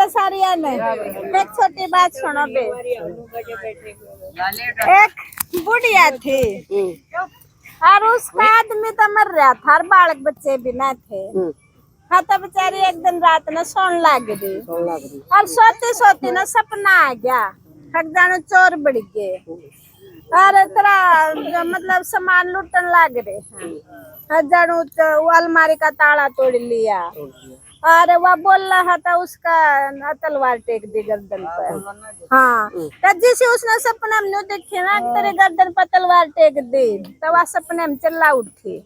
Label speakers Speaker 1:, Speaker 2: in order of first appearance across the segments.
Speaker 1: सारी ने एक छोटी बात सुनो बे। एक बुढ़िया थी और उसका आदमी तो मर रहा था और बालक बच्चे भी ना थे। हाँ तो बेचारी एक दिन रात में सोन लग गई और सोती सोती ना सपना आ गया। हक जानो चोर बढ़ गए और तेरा मतलब सामान लूटन लग रहे हैं। जानो वो अलमारी का ताला तोड़ लिया और वह बोल रहा था उसका तलवार टेक दी गर्दन पर। हाँ तो जिसे उसने सपना में देखे ना तेरे गर्दन पर तलवार टेक दी तो वह सपने में चल्ला उठी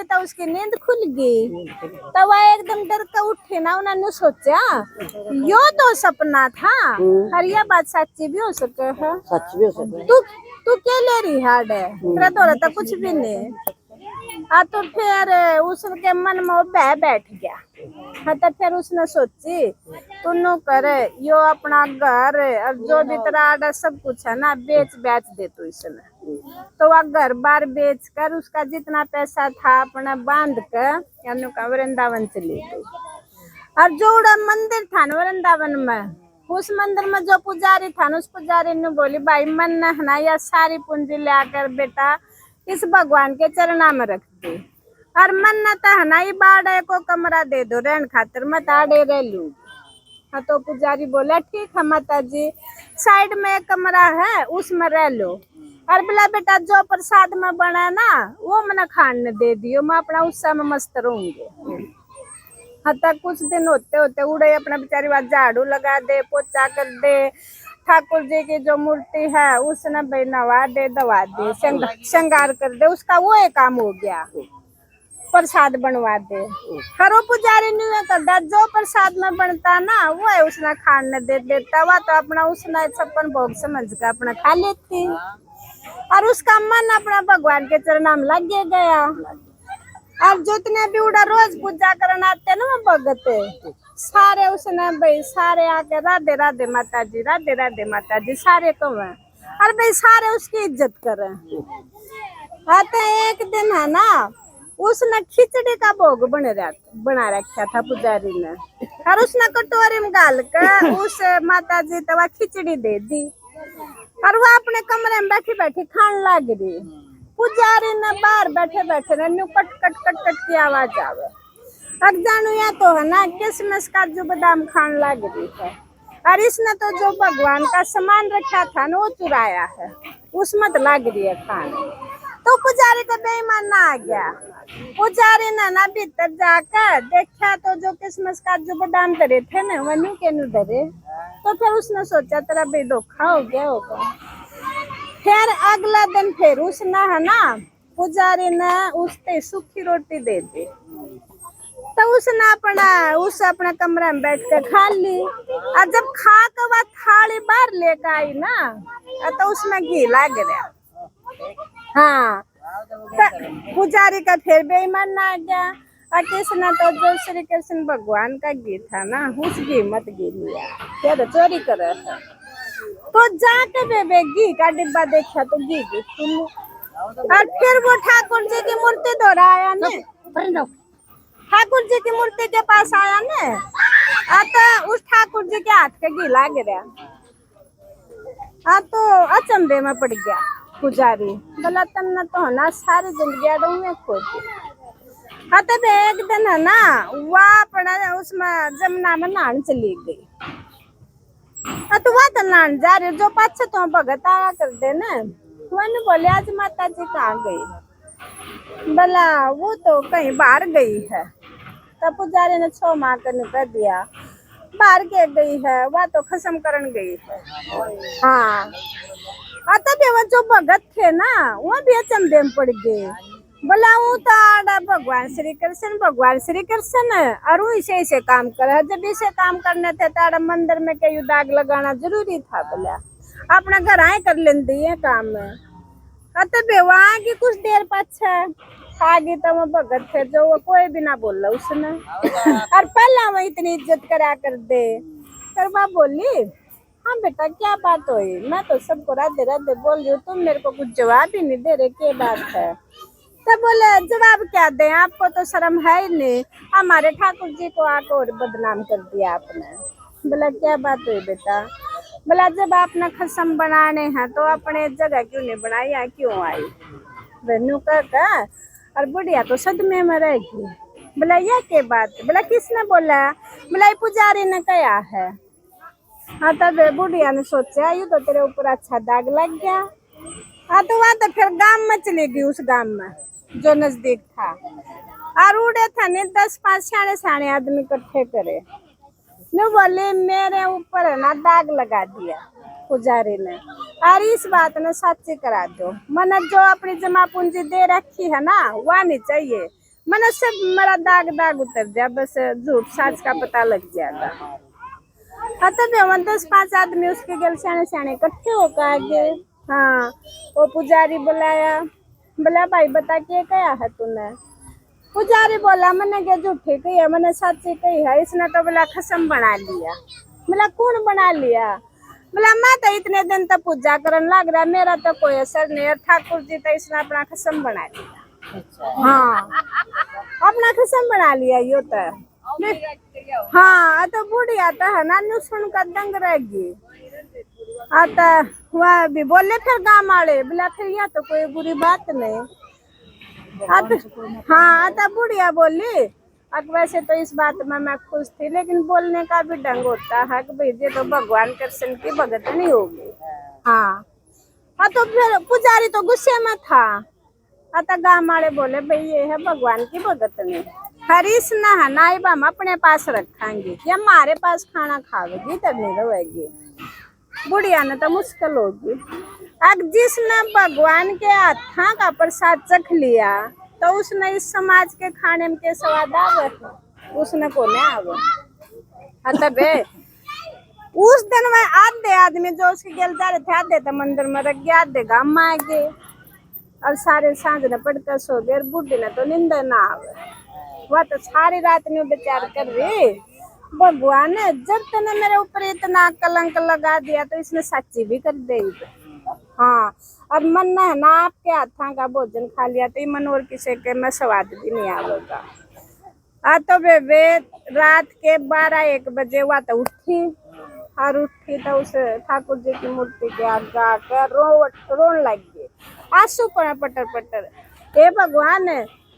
Speaker 1: तो उसकी नींद खुल गई। तो वह एकदम डर कर उठी ना उन्होंने सोचा यो तो सपना था और यह बात सच्ची भी हो सके है।
Speaker 2: सच भी हो सकता
Speaker 1: तू तू क्या ले रही हार्ड है तेरा दौरा तो कुछ भी नहीं। हाँ तो फिर उसके मन में वो बह बैठ गया। हाँ तो फिर उसने सोची तू करे यो अपना घर और जो भी तेरा आडा सब कुछ है ना बेच दे तू इसने। तो वह घर बार बेच कर उसका जितना पैसा था अपना बांध कर यानी का वृंदावन चली गई। और जो उड़ा मंदिर था ना वृंदावन में उस मंदिर में जो पुजारी था ना उस पुजारी ने बोली भाई मन है ना या सारी पूंजी ले आकर बेटा इस भगवान के चरणा में रख दे और मन्नत है ना ये बाड़े को कमरा दे दो रहन खातिर मैं ताड़े रह लू। हाँ तो पुजारी बोला ठीक है माता जी साइड में एक कमरा है उसमें रह लो और बोला बेटा जो प्रसाद में बना ना वो मैंने खाने दे दियो मैं अपना उत्साह में मस्त रहूंगे। हाँ तक कुछ दिन होते होते उड़े अपना बेचारी बात झाड़ू लगा दे पोछा कर दे ठाकुर जी की जो मूर्ति है उसने भाई नवा दे दवा दे श्रृंगार कर दे उसका वो एक काम हो गया। प्रसाद बनवा दे करो पुजारी नहीं करता जो प्रसाद में बनता ना वो है उसने खाने दे देता हुआ तो अपना उसने 56 भोग समझ कर अपना खा लेती और उसका मन अपना भगवान के चरणों में लग गया। अब जितने भी उड़ा रोज पूजा करना आते ना वो भगत सारे उसने भाई सारे आके राधे राधे माता जी सारे कहें और भाई सारे उसकी इज्जत करें। आते एक दिन है ना उसने खिचड़ी का भोग बना रखा था पुजारी ने और उसने कटोरी में डाल कर उस माता जी तवा खिचड़ी दे दी और वो अपने कमरे में बैठी बैठी खाने लग रही। पुजारी ने बाहर बैठे बैठे new cut cut cut cut की आवाज आवे अब जानू या तो है ना किसमिस काजू बादाम खाने लग रही है और इसने तो जो भगवान का सामान रखा था ना वो चुराया है उसमें तो लग रही है खाने। तो पुजारी का बेईमान ना आ गया। पुजारी ने ना भीतर जाकर देखा तो जो किसमिस काजू बादाम करे थे ना वनु के नु धरे। तो फिर उसने सोचा तेरा भाई धोखा हो गया होगा। फिर अगला दिन फिर उसने है ना पुजारी ने उससे सूखी रोटी दे दी तो उसने अपने कमरे में बैठ कर खा ली और जब खा के बाद थाली बाहर लेकर आई ना तो उसमें घी लग गया। हाँ तो पुजारी का फिर बेईमान ना आ गया और किसने तो जो श्री कृष्ण भगवान का घी था ना उस घी मत घी लिया फिर चोरी कर रहा था। तो जाके बेबे घी का डिब्बा देखा तो घी सुन और फिर वो ठाकुर जी की मूर्ति दोहराया ने ठाकुर जी की मूर्ति के पास आया ने तो उस ठाकुर जी के हाथ के घी लग गया। तो अचंभे में पड़ गया पुजारी बोला तमने तो है ना सारी जिंदगी अड़ू में खोजी। तब एक दिन है ना वह अपना उसमें जमुना में नहाने चली गई। तो वह तो नहाने जा रही जो पाछे तो भगत आया कर दे ना वही बोले आज माता जी कहाँ गई बोला वो तो कहीं बाहर गई है। तब पुजारी ने 6 माह कर निकल दिया बाहर के गई है वह तो खसम करन गई है। हाँ तब वो जो भगत थे ना वो भी अचंभे में पड़ गए बोला वो तो आड़ा भगवान श्री कृष्ण और वो इसे काम करे जब इसे काम करने थे तो आड़ा मंदिर में कहीं दाग लगाना जरूरी था बोला अपना घर आए कर लेती है काम में। तब वहाँ की कुछ देर पाछे आगे तो वो भगत थे जो वो कोई भी ना बोला उसने और पहला वो इतनी इज्जत करा कर दे फिर वह बोली हाँ बेटा क्या बात हुई मैं तो सबको राधे राधे बोल रही हूँ तुम मेरे को कुछ जवाब ही नहीं दे रहे क्या बात है। तो बोले जवाब क्या दें, आपको तो शर्म है ही नहीं, हमारे ठाकुर जी को आके और बदनाम कर दिया आपने। बोला क्या बात हुई बेटा? बोला जब आपने खसम बनाने हैं तो अपने जगह क्यों नहीं बनाई, यहाँ क्यों आई? वेन्यू का और बुढ़िया तो सदमे में रहेगी। बोला यह क्या बात? बोला किसने बोला? बोला ये पुजारी ने कहा है। हाँ तब बुढ़िया ने सोचा यू तो तेरे ऊपर अच्छा दाग लग गया। हाँ तो वहाँ तो फिर गांव में चली गई, उस गांव में जो नजदीक था, और उड़े था ने 10-5 साढ़े आदमी इकट्ठे करे न, बोले मेरे ऊपर है ना दाग लगा दिया पुजारी ने, और इस बात ने सच्ची करा दो। मैंने जो अपनी जमा पूंजी दे रखी है ना वह नहीं चाहिए, मैंने सब मेरा दाग उतर दिया, बस झूठ साच का पता लग जाएगा। हाँ तब 10-5 आदमी उसके गल सियाने इकट्ठे होकर आगे। हाँ वो पुजारी बुलाया, बोला भाई बता के क्या है तूने? पुजारी बोला मैंने क्या झूठी कही है, मैंने सच्ची कही है। इसने तो बोला खसम बना लिया। बोला कौन बना लिया? बोला मैं तो इतने दिन तक पूजा करने लग रहा, मेरा तो कोई असर नहीं है, ठाकुर जी तो इसने अपना खसम बना लिया। हाँ अपना खसम बना लिया यो तो। हाँ तो बुढ़िया तो है ना सुन कर दंग रहेगी। आता वह भी बोले फिर गाँव वाले, बोला फिर यह तो कोई बुरी बात नहीं। हाँ तो बुढ़िया बोली अब वैसे तो इस बात में मैं खुश थी, लेकिन बोलने का भी ढंग होता है कि भाई ये तो भगवान कृष्ण की भगत नहीं होगी। हाँ हाँ तो फिर पुजारी तो गुस्से में था। तो गाँव वाले बोले भाई ये है भगवान की भगत नहीं, हरीश ना है ना हम अपने पास रखेंगे, ये हमारे पास खाना खावेगी तब नहीं रहेगी। बुढ़िया ने तो मुश्किल होगी। अब जिसने भगवान के हाथा का प्रसाद चख लिया तो उसने इस समाज के खाने में के स्वाद आवे, उसने को नहीं आवे। तब उस दिन में आधे आदमी जो उसके गेल जा रहे थे, आधे तो मंदिर में रख गया, आधे गाँव में आ गए, और सारे सांझ ने पढ़कर सो गए। बुढ़ी ने तो नींद ना आवे, वह तो सारी रात में विचार कर रही भगवान जब तूने मेरे ऊपर इतना कलंक लगा दिया तो इसने सच्ची भी कर देगी। हाँ और मन है ना आपके हाथा का भोजन खा लिया तो मन और किसी के में स्वाद भी नहीं आवेगा। तो वे रात के 12-1 बजे हुआ तो उठी, और उठी तो उस ठाकुर जी की मूर्ति के आगे आकर रोन लग गई, आंसू पटर पटर। हे भगवान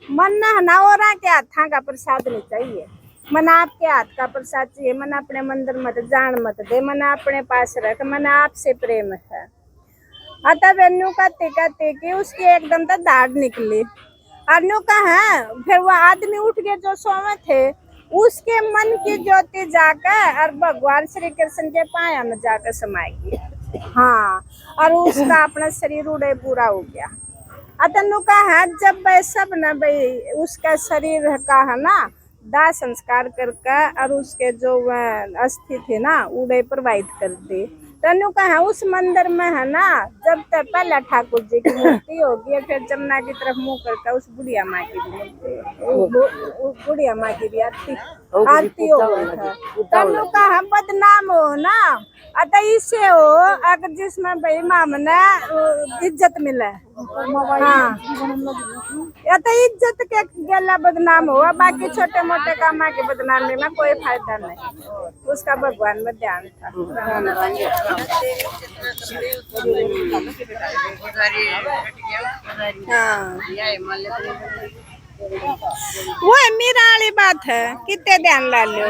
Speaker 1: मन है ना और के हाथा का प्रसाद नहीं चाहिए, मन आपके हाथ का प्रसाद चाहिए, मन अपने मंदिर मत जान मत दे, मन अपने पास रख, मन आपसे प्रेम है। अतः वेन्यू कहते कि उसकी एकदम तो दाढ़ निकली, और न्यू कहा फिर वो आदमी उठ गए जो सोवे थे, उसके मन की ज्योति जाकर और भगवान श्री कृष्ण के पाया में जाकर समाएगी। हाँ और उसका अपना शरीर उड़े पूरा हो गया। अतनु कहा जब सब न भाई उसका शरीर का है ना दाह संस्कार करके और उसके जो अस्थि थे ना उड़े प्रवाहित कर दी। तनु कहा उस मंदिर में है ना जब तक पहला ठाकुर जी की मूर्ति होगी, फिर जमुना की तरफ मुंह करके उस बुढ़िया माँ की भी मूर्ति, बुढ़िया माँ की भी आरती हो गई। तनु कहा बदनाम हो ना अतः इससे हो अगर जिसमें भाई मामना इज्जत मिले। हाँ अतः इज्जत के गला बदनाम हुआ, बाकी छोटे मोटे काम के बदनामी में कोई फायदा नहीं, उसका भगवान में ध्यान था। हाँ वो मीरा वाली बात है, कितने ध्यान ला लो।